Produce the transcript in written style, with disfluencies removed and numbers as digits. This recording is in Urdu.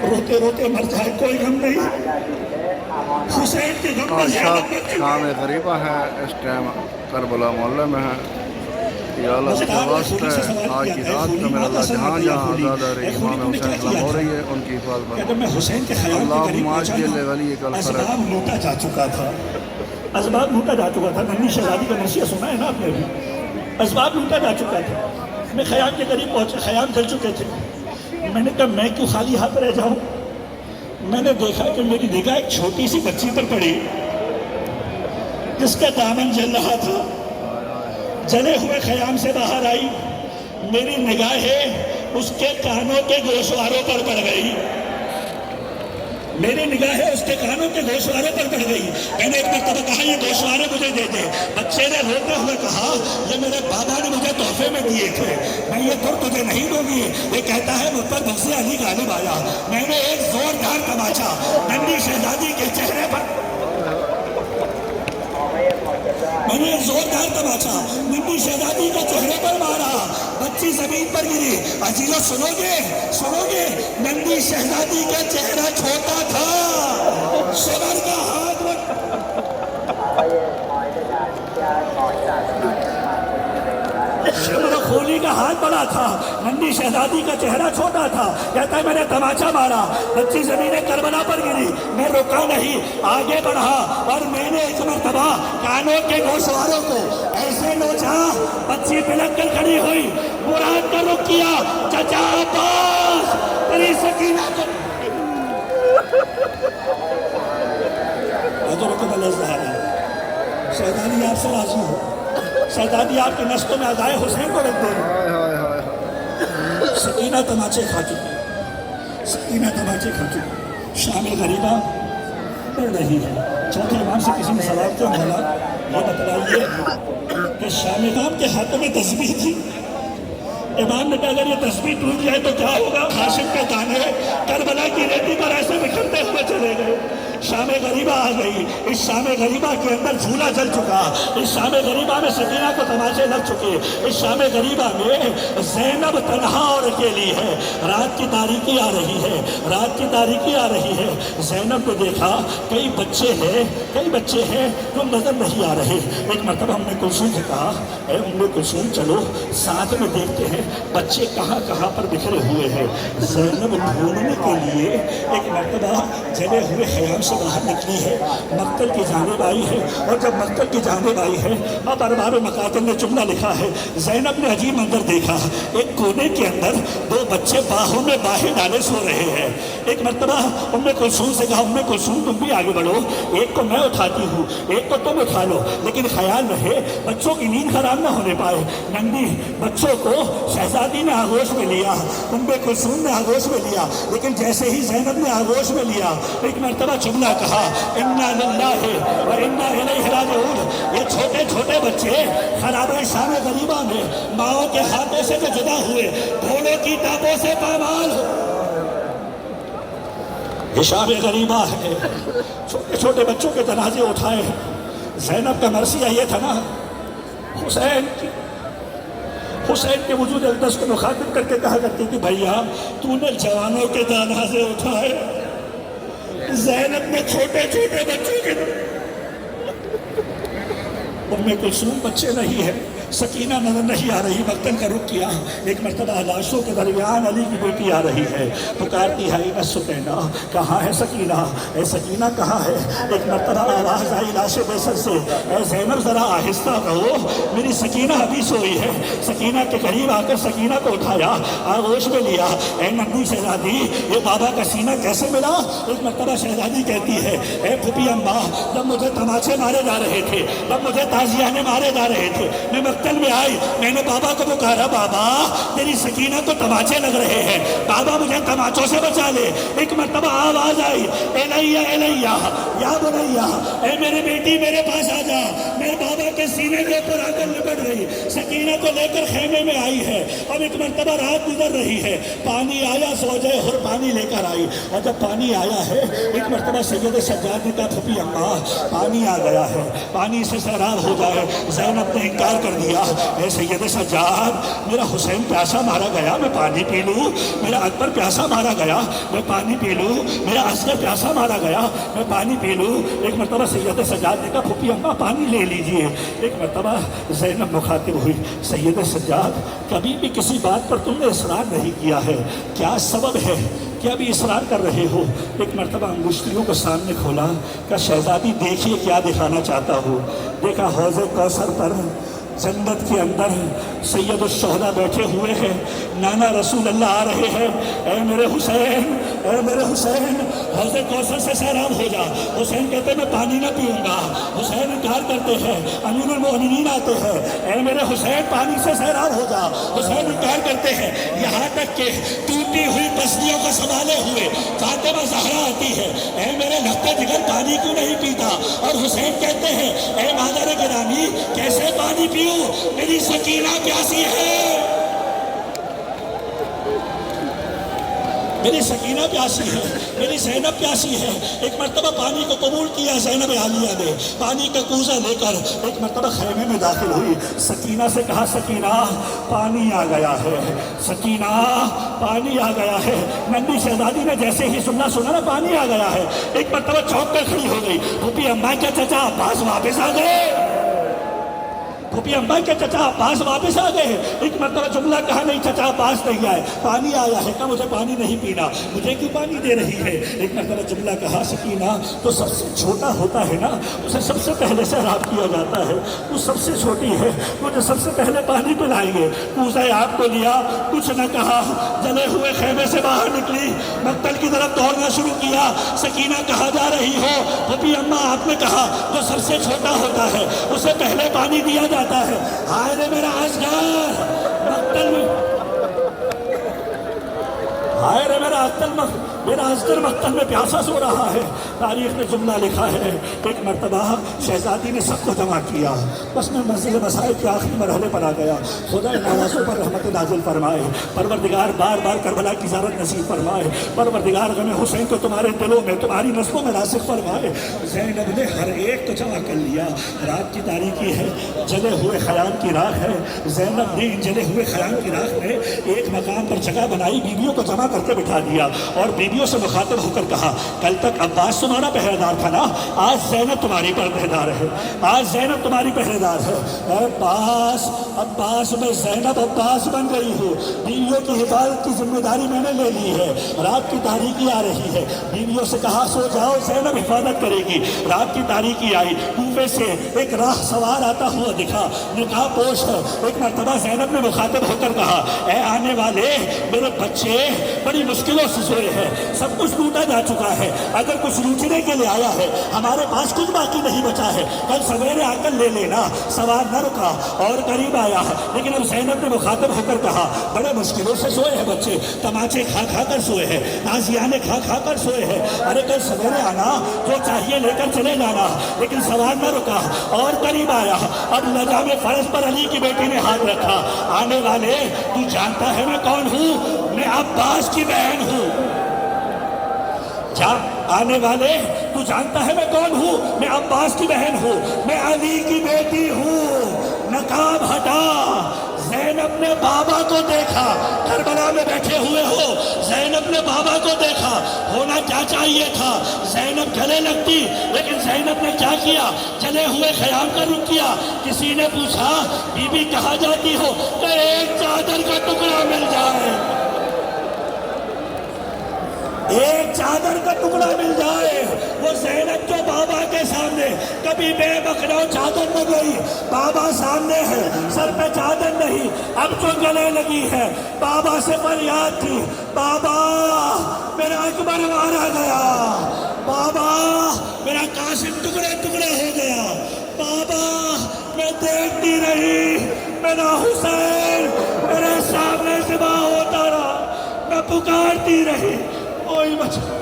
روتے روتے مر جائے کوئی غم نہیں، حسین کے غم میں شام غریبہ ہے اس ٹائم کربلا محلے میں ہے. یا اللہ کے واسطے آج کی رات کا میرا اللہ جہاں جہاں آزاد آ رہی امام حسین سلام ہو رہی ہے ان کی حفاظت اگر میں حسین کے خیال کے قریب پہنچا نا، اسباب لوٹا جا چکا تھا، اسباب لوٹا جا چکا تھا. ننھی شہزادی کا نشیہ سنا ہے نا آپ نے بھی، اسباب لوٹا جا چکا تھا. میں خیام کے قریب پہنچا، خیام جل چکے تھے. میں نے کہا میں کیوں خالی ہاتھ رہ جاؤں. میں نے دیکھا کہ میری نگاہ ایک چھوٹی سی بچی پر پڑی جس کا دامن جل رہا تھا. جلے ہوئے خیام سے باہر آئی، میری نگاہیں اس کے کانوں کے گوشواروں پر پڑ گئی. میری نگاہیں اس کے کانوں کے گوشواروں پر پڑ گئی. میں نے ایک مرتبہ کہا یہ گوشوارے مجھے دے دے. بچے نے روتے ہوئے کہا یہ میرے بابا نے مجھے تحفے میں دیے تھے، میں یہ در تجھے نہیں دوں گی. یہ کہتا ہے مجھ پر بغض علی غالب آیا. میں نے ایک زوردار تماچا ننھی شہزادی کے چہرے پر، میں نے ایک زوردار تماچا ننھی شہزادی کے چہرے پر مارا. بچی زمین پر گری. عزیزو سنو گے ننھی شہزادی کا چہرہ چھوٹا تھا، صبر کا ہاتھ شمر خولی کا ہاتھ بڑا تھا، ننھی شہزادی کا چہرہ چھوٹا تھا. کہتا ہے میں نے تماچا مارا، بچی زمین کربلا پر گری. میں رکا نہیں، آگے بڑھا اور میں نے ایک مرتبہ کانوں کے گوشواروں کو ایسے نوچا. بچی پلک کر کھڑی ہوئی، مراد کا رخ کیا. چچا عباس تیری سکینہ کو شہزادی آپ سے راضی ہو، شہزادی آپ کے نسلوں میں ادائے حسین کو رکھ دیں. سکینہ تماچے کھا چکی، سکینہ تماچے کھا چکی. شام غریبہ پڑھ رہی ہے. چوتھے امام سے کسی نے سوال کیا مولا یہ بتلائیے کہ شام امام کے ہاتھوں میں تسبیح تھی. امام نے کہا اگر یہ تسبیح ٹوٹ جائے تو کیا ہوگا. ہاشم کے دانے کربلا کی ریتی پر ایسے بکھرتے ہوئے چلے گئے. شام غریبہ آ گئی. اس شام غریبہ کے اندر جھولا جل چکا. اس شام غریبہ میں سکینہ کو تماچے لگ چکے. اس شام غریبہ میں زینب تنہا اور اکیلی ہے. رات کی تاریکی آ رہی ہے، رات کی تاریکی آ رہی ہے. زینب کو دیکھا کئی بچے ہیں جو نظر نہیں آ رہے. ایک مرتبہ ہم نے کلثوم سے کہا اے ام کلثوم چلو ساتھ میں دیکھتے ہیں بچے کہاں کہاں پر بکھرے ہوئے ہیں. زینب ڈھونڈنے کے لیے ایک مرتبہ جلے ہوئے خیام سے باہر نکلی ہے، مقتل کی جانب آئی ہے. اور جب مقتل کی جانب آئی ہے، اب ارباب مقاتل نے جملہ لکھا ہے زینب نے عجیب منظر دیکھا. ایک کونے کے اندر دو بچے باہوں میں باہیں ڈالے سو رہے ہیں. ایک مرتبہ ام کلثوم سے کہا ام کلثوم تم بھی آگے بڑھو، ایک کو میں اٹھاتی ہوں ایک کو تم اٹھا لو، لیکن خیال رہے بچوں کی نیند خراب نہ ہونے پائے. ننھی بچوں کو شہزادی نے آغوش میں لیا، ام کلثوم نے آغوش میں لیا، لیکن جیسے ہی زینب نے آغوش میں لیا ایک مرتبہ جملہ کہا انا للہ و انا الیہ راجعون. یہ چھوٹے چھوٹے بچے خرابہ شام غریبہ میں ماؤں کے ہاتھوں سے جو جدا ہوئے، گھوڑوں کی ٹانگوں سے پامال ہو. یہ شام غریبہ ہے. چھوٹے چھوٹے بچوں کے جنازے اٹھائے. زینب کا مرثیہ یہ تھا نا حسین کے وجود اقدس کو مخاطب کر کے کہا کرتی تھی بھیا تو نے جوانوں کے جنازے اٹھائے، زینب نے چھوٹے چھوٹے بچوں کے. ام کلثوم بچے نہیں ہے، سکینہ نظر نہیں آ رہی. مقتل کا رخ کیا. ایک مرتبہ لاشوں کے درمیان علی کی بیٹی آ رہی ہے، پکارتی ہے این السکینہ کہاں ہے سکینہ، اے سکینہ کہاں ہے. ایک مرتبہ آواز آئی لاش بیسر سے اے زینب ذرا آہستہ کہو میری سکینہ ابھی سوئی ہے. سکینہ کے قریب آ کر سکینہ کو اٹھایا، آغوش میں لیا. اے ننھی شہزادی یہ بابا کا سینہ کیسے ملا. ایک مرتبہ شہزادی کہتی ہے اے پھوپھی اماں جب مجھے تماچے مارے جا رہے تھے، جب مجھے تازیانے مارے جا رہے تھے، میں مقتل میں آئی، میں نے بابا کو پکارا بابا تیری سکینہ کو تماچے لگ رہے ہیں، بابا مجھے تماچوں سے بچا لے. ایک مرتبہ آواز آئی الیہ الیہ یا بنیہ اے میرے بیٹی میرے پاس آ جا. میں بابا کے سینے کے اوپر آ کر لپٹ گئی، سکینہ کو لے کر خیمے میں آئی ہے. اب ایک مرتبہ رات گزر رہی ہے، پانی آیا سوجے اور پانی لے کر آئی. اور جب پانی آیا ہے ایک مرتبہ سید سجاد نے کہا پھوپھی اماں پانی آ گیا ہے، پانی سے سیراب ہو جائے. زینب نے انکار کر دیا. دیا، اے سید سجاد میرا حسین پیاسا مارا گیا میں پانی پی لوں، میرا اکبر پیاسا مارا گیا میں پانی پی لوں، میرا اصغر پیاسا مارا گیا میں پانی پی لوں۔ ایک مرتبہ سید سجاد نے کہا پھوپھی اماں پانی لے لیجئے۔ ایک مرتبہ زینب مخاطب ہوئی، سید سجاد کبھی بھی کسی بات پر تم نے اصرار نہیں کیا ہے، کیا سبب ہے کیا بھی اصرار کر رہے ہو؟ ایک مرتبہ انگشتیوں کو سامنے کھولا کہ شہزادی دیکھیے کیا دکھانا چاہتا ہوں۔ دیکھا حوض کوثر پر جنت کے اندر سید الشہداء بیٹھے ہوئے ہیں، نانا رسول اللہ آ رہے ہیں، اے میرے حسین اے میرے حسین حوض کوثر سے سیراب ہو جا۔ حسین کہتے ہیں میں پانی نہ پیوں گا، حسین انکار کرتے ہیں، امیر المؤمنین آتے ہیں، اے میرے حسین پانی سے سیراب ہو جا۔ حسین انکار کرتے ہیں، یہاں تک کہ ٹوٹی ہوئی بستیوں کو سنبھالے ہوئے فاطمہ زہرا آتی ہے، اے میرے لگتے جگر پانی کیوں نہیں پیتا؟ اور حسین کہتے ہیں، اے مادر گرامی کیسے پانی پیوں، میری سکینہ پیاسی ہے، میری سکینہ پیاسی ہے، میری زینب پیاسی ہے۔ ایک مرتبہ پانی کو قبول کیا زینب عالیہ نے، پانی کا کوزہ لے کر ایک مرتبہ خیمے میں داخل ہوئی، سکینہ سے کہا سکینہ پانی آ گیا ہے، سکینہ پانی آ گیا ہے۔ نندی شہزادی نے جیسے ہی سنا نا پانی آ گیا ہے، ایک مرتبہ چوک کر کھڑی ہو گئی، پھوپھی اماں کے چچا عباس واپس آ گئے، پھوپھی اماں کے چچا عباس واپس آ گئے۔ ایک مرتبہ جملہ کہا نہیں چچا عباس نہیں آئے، پانی آیا ہے، کہا مجھے پانی نہیں پینا، مجھے کیوں پانی دے رہی ہے؟ ایک مرتبہ جملہ کہا سکینہ تو سب سے چھوٹا ہوتا ہے نا اسے سب سے پہلے سیراب کیا جاتا ہے، وہ سب سے چھوٹی ہے، مجھے سب سے پہلے پانی پلائیں گے۔ کوزہ آپ کو لیا، کچھ نہ کہا، جلے ہوئے خیمے سے باہر نکلی، مقتل کی طرف دوڑنا شروع کیا۔ سکینہ کہا جا رہی ہو، پھوپھی اماں آپ نے کہا جو سب سے چھوٹا ہوتا ہے اسے پہلے پانی دیا جاتا ہے۔ ہائے رے میرا اصغر مقتل میں، ہائے رے میرا اصغر مقتل میں پیاسا سو رہا ہے۔ تاریخ نے جملہ لکھا ہے، ایک مرتبہ شہزادی نے سب کو جمع کیا، بس میں منزل مسائل کے آخری مرحلے پر آ گیا۔ خدا نوازوں پر رحمت نازل فرمائے، پروردگار بار بار کربلا کی زیارت نصیب فرمائے، پروردگار غم حسین کو تمہارے دلوں میں تمہاری نسلوں میں راسخ فرمائے۔ زینب نے ہر ایک کو جمع کر لیا، رات کی تاریکی ہے، جلے ہوئے خیام کی راکھ ہے، زینب نے جلے ہوئے خیام کی راکھ میں ایک مقام پر جگہ بنائی، بیویوں کو جمع کر کے بٹھا دیا اور بیویوں سے مخاطب ہو کر کہا کل تک عباس تمہارا پہرے دار تھا نا، آج زینب تمہاری پہرے دار ہے، آج زینب تمہاری پہرے دار ہے۔ عباس میں زینب عباس بن گئی ہوں، بیویوں کی حفاظت کی ذمہ داری میں نے لے لی ہے۔ رات کی تاریکی آ رہی ہے، بیویوں سے کہا سو جاؤ، زینب حفاظت کرے گی۔ رات کی تاریکی آئی، کوفے سے ایک راہ سوار آتا ہوا دکھا، نقاب پوش ہے۔ ایک مرتبہ زینب نے مخاطب ہو کر کہا اے آنے والے میرے بچے بڑی مشکلوں سے سوئے ہیں، سب کچھ لوٹا جا چکا ہے، اگر کچھ لوٹنے کے لیے آیا ہے ہمارے پاس کچھ باقی نہیں بچا ہے، کل سویرے آ کر لے لینا۔ سوار نہ رکا اور قریب آیا، لیکن اب زینب نے مخاطب ہو کر کہا بڑے مشکلوں سے سوئے ہیں بچے، تماچے کھا کھا کر سوئے ہیں، تازیانے کھا کھا کر سوئے ہیں، ارے کل سویرے آنا، جو چاہیے لے کر چلے جانا۔ لیکن سوار نہ رکا اور قریب آیا، اب لجام فرض پر علی کی بیٹی نے ہاتھ رکھا، آنے والے تو جانتا ہے میں کون ہوں؟ میں عباس کی بہن ہوں۔ آنے والے تو جانتا ہے میں کون ہوں؟ میں عباس کی بہن ہوں، میں علی کی بیٹی ہوں۔ نقاب ہٹا، زینب نے بابا کو دیکھا، کربلا میں بیٹھے ہوئے ہو، زینب نے بابا کو دیکھا، ہونا کیا چاہیے تھا؟ زینب گلے لگتی، لیکن زینب نے کیا کیا؟ جلے ہوئے خیام کا رخ کیا۔ کسی نے پوچھا بی بی کہاں جاتی ہو؟ کہ ایک چادر کا ٹکڑا مل جائے، ایک چادر کا ٹکڑا مل جائے۔ وہ زینب جو بابا کے سامنے کبھی بے مخنو چادر نہ گئی، بابا سامنے ہے، سر پہ چادر نہیں، اب جو گلے لگی ہے، بابا سے فریاد تھی بابا میرا اکبر مارا گیا، بابا میرا قاسم ٹکڑے ٹکڑے ہو گیا، بابا میں دیکھتی رہی، میرا حسین میرے سامنے ذبح ہوتا رہا، میں پکارتی رہی، کوئی بچہ